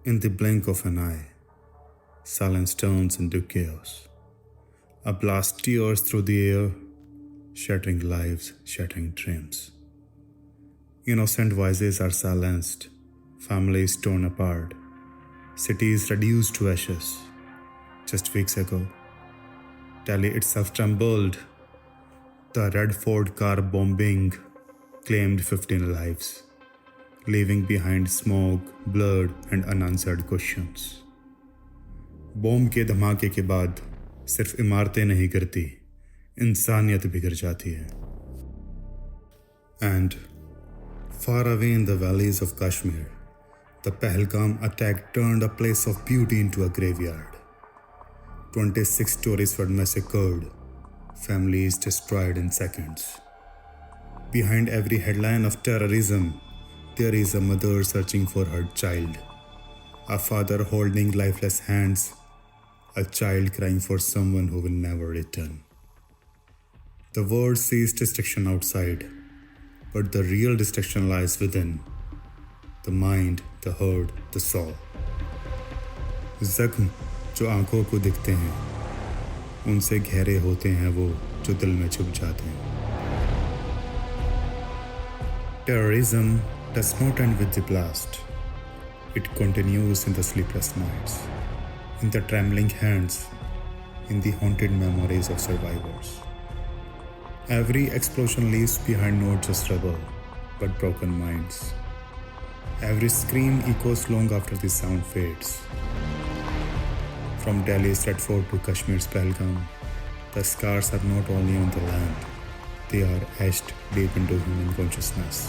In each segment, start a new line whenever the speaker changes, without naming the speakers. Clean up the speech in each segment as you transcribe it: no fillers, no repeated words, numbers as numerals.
In the blink of an eye, silence turns into chaos. A blast tears through the air, shattering lives, shattering dreams. Innocent voices are silenced, families torn apart, cities reduced to ashes. Just weeks ago, Delhi itself trembled. The Red Fort car bombing claimed 15 lives, leaving behind smoke, blood, and unanswered questions. Bomb के धमाके के बाद सिर्फ इमारतें नहीं गिरती, इंसानियत भी गिर जाती है. And far away in the valleys of Kashmir, the Pahalgam attack turned a place of beauty into a graveyard. 26 tourists were massacred, families destroyed in seconds. Behind every headline of terrorism, there is a mother searching for her child, a father holding lifeless hands, a child crying for someone who will never return. The world sees destruction outside, but the real destruction lies within. The mind, the heart, the soul. जख्म जो आंखों को दिखते हैं, उनसे गहरे होते हैं वो जो दिल में छुप जाते हैं. Terrorism does not end with the blast. It continues in the sleepless nights, in the trembling hands, in the haunted memories of survivors. Every explosion leaves behind not just rubble, but broken minds. Every scream echoes long after the sound fades. From Delhi's Red Fort to Kashmir's Pahalgam, the scars are not only on the land, they are etched deep into human consciousness.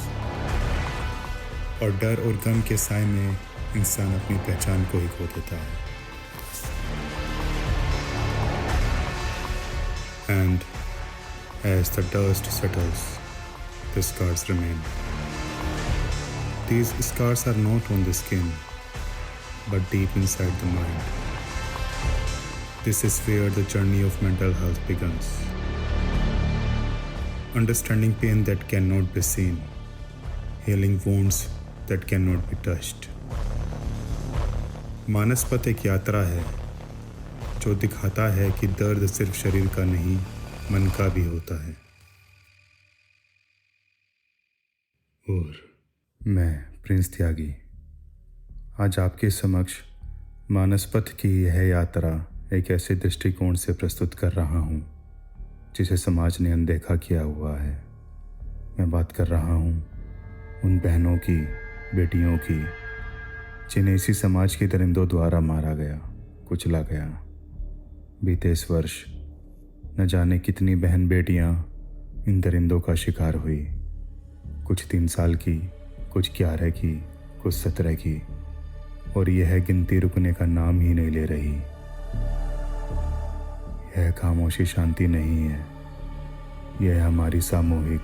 और डर और गम के साए में इंसान अपनी पहचान को ही खो देता है. And as the dust settles, the scars remain. These scars are not on the skin, but deep inside the mind. This is where the journey of mental health begins. Understanding pain that cannot be seen, healing wounds that cannot be touched. मानस पथ एक यात्रा है जो दिखाता है कि दर्द सिर्फ शरीर का नहीं, मन का भी होता है. और मैं प्रिंस त्यागी आज आपके समक्ष मानस पथ की यह यात्रा एक ऐसे दृष्टिकोण से प्रस्तुत कर रहा हूँ जिसे समाज ने अनदेखा किया हुआ है. मैं बात कर रहा हूँ उन बहनों की, बेटियों की, जिन्हें इसी समाज के दरिंदों द्वारा मारा गया, कुचला गया. बीते इस वर्ष न जाने कितनी बहन बेटियाँ इन दरिंदों का शिकार हुई. कुछ 3 साल की, कुछ 11 की, कुछ 17 की, और यह गिनती रुकने का नाम ही नहीं ले रही. यह खामोशी शांति नहीं है, यह हमारी सामूहिक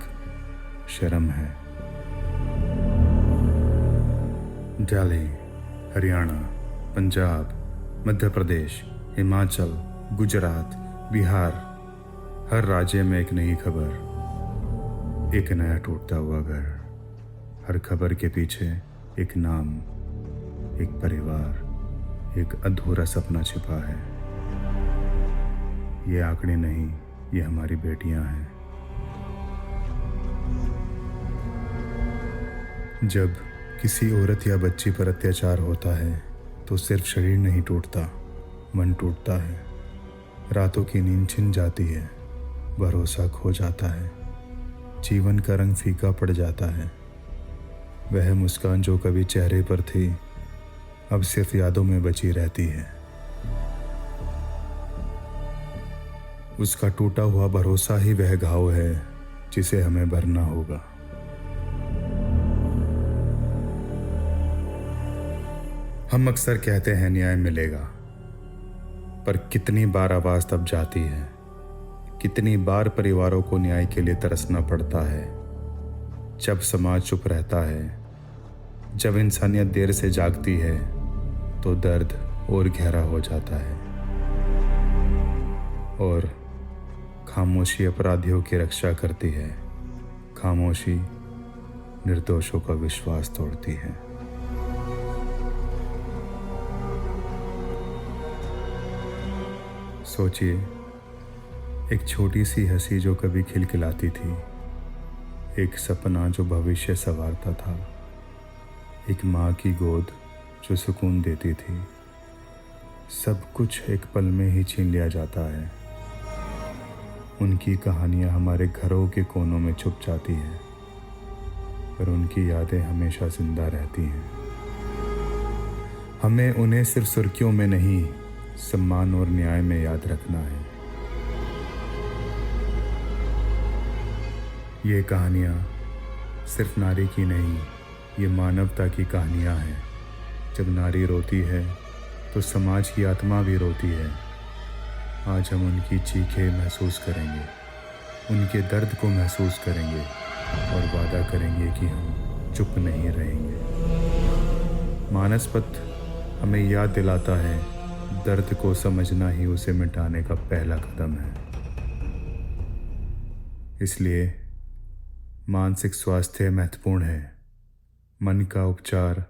शर्म है. दिल्ली, हरियाणा, पंजाब, मध्य प्रदेश, हिमाचल, गुजरात, बिहार, हर राज्य में एक नई खबर, एक नया टूटता हुआ घर. हर खबर के पीछे एक नाम, एक परिवार, एक अधूरा सपना छिपा है. ये आंकड़े नहीं, ये हमारी बेटियां हैं. जब किसी औरत या बच्ची पर अत्याचार होता है तो सिर्फ शरीर नहीं टूटता, मन टूटता है. रातों की नींद छिन जाती है, भरोसा खो जाता है, जीवन का रंग फीका पड़ जाता है. वह मुस्कान जो कभी चेहरे पर थी अब सिर्फ यादों में बची रहती है. उसका टूटा हुआ भरोसा ही वह घाव है जिसे हमें भरना होगा. हम अक्सर कहते हैं न्याय मिलेगा, पर कितनी बार आवाज तब जाती है, कितनी बार परिवारों को न्याय के लिए तरसना पड़ता है. जब समाज चुप रहता है, जब इंसानियत देर से जागती है, तो दर्द और गहरा हो जाता है. और खामोशी अपराधियों की रक्षा करती है, खामोशी निर्दोषों का विश्वास तोड़ती है. सोचिए, एक छोटी सी हंसी जो कभी खिलखिलाती थी, एक सपना जो भविष्य संवारता था, एक माँ की गोद जो सुकून देती थी। सब कुछ एक पल में ही छीन लिया जाता है। उनकी कहानियाँ हमारे घरों के कोनों में छुप जाती हैं, पर उनकी यादें हमेशा जिंदा रहती हैं। हमें उन्हें सिर्फ सुर्खियों में नहीं, सम्मान और न्याय में याद रखना है। ये कहानियाँ सिर्फ नारी की नहीं, ये मानवता की कहानियाँ हैं। जब नारी रोती है तो समाज की आत्मा भी रोती है। आज हम उनकी चीखें महसूस करेंगे, उनके दर्द को महसूस करेंगे और वादा करेंगे कि हम चुप नहीं रहेंगे। मानस पथ हमें याद दिलाता है, दर्द को समझना ही उसे मिटाने का पहला कदम है। इसलिए मानसिक स्वास्थ्य महत्वपूर्ण है। मन का उपचार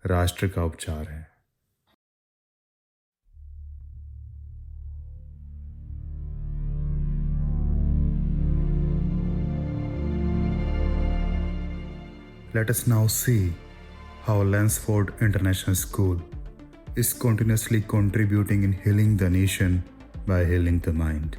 राष्ट्र का उपचार है। Let us now see how Lansford International School is continuously contributing in healing the nation by healing the mind.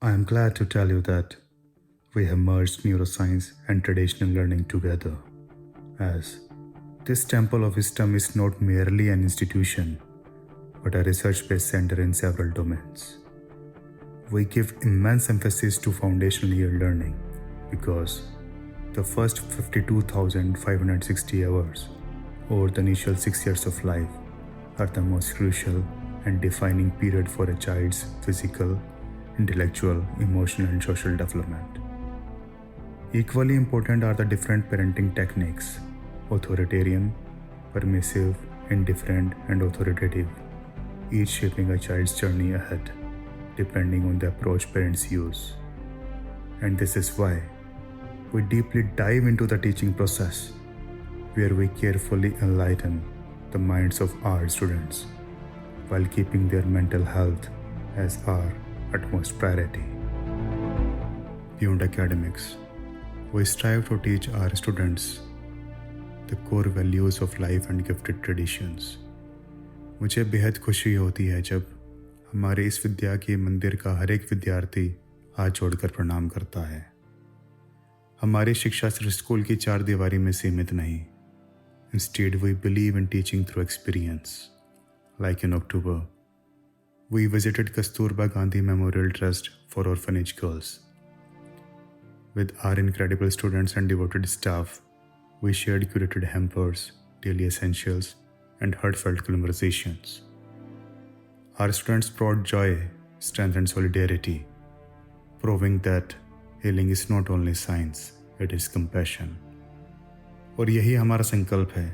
I am glad to tell you that we have merged neuroscience and traditional learning together, as this temple of wisdom is not merely an institution, but a research-based center in several domains. We give immense emphasis to foundational year learning because the first 52,560 hours, or the initial 6 years of life, are the most crucial and defining period for a child's physical, intellectual, emotional, and social development. Equally important are the different parenting techniques: authoritarian, permissive, indifferent, and authoritative, each shaping a child's journey ahead, depending on the approach parents use. And this is why we deeply dive into the teaching process, where we carefully enlighten the minds of our students while keeping their mental health as our utmost priority. Beyond academics, we strive to teach our students the core values of life and gifted traditions. मुझे बेहद खुशी होती है जब हमारे इस विद्या के मंदिर का हर एक विद्यार्थी हाथ जोड़कर प्रणाम करता है। हमारी शिक्षा सिर्फ स्कूल की चार दीवारी में सीमित नहीं। Instead, we believe in teaching through experience. Like in October, we visited Kasturba Gandhi Memorial Trust for orphanage girls. With our incredible students and devoted staff, we shared curated hampers, daily essentials, and heartfelt conversations. Our students brought joy, strength, and solidarity, proving that healing is not only science, it is compassion. और यही हमारा संकल्प है,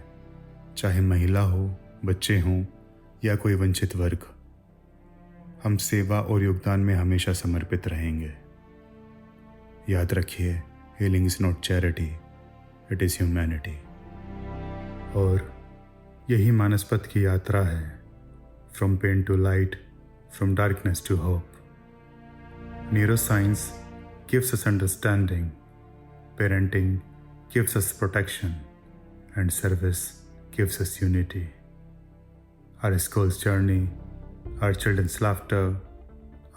चाहे महिला हो, बच्चे हों या कोई वंचित वर्ग, हम सेवा और योगदान में हमेशा समर्पित रहेंगे। याद रखिए, healing is not charity, it is humanity. और यही मानस पथ की यात्रा है, from pain to light, from darkness to hope. Neuroscience gives us understanding, parenting gives us protection, and service gives us unity. Our school's journey our children's laughter,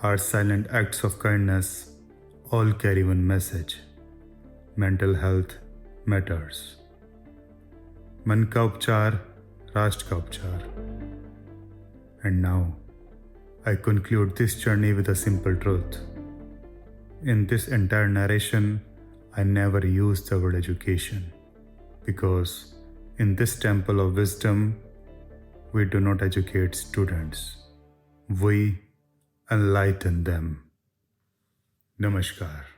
our silent acts of kindness all carry one message: mental health matters. मन का उपचार, राष्ट्र का उपचार. And now, I conclude this journey with a simple truth. In this entire narration, I never used the word education, because in this temple of wisdom, we do not educate students. We enlighten them. Namaskar.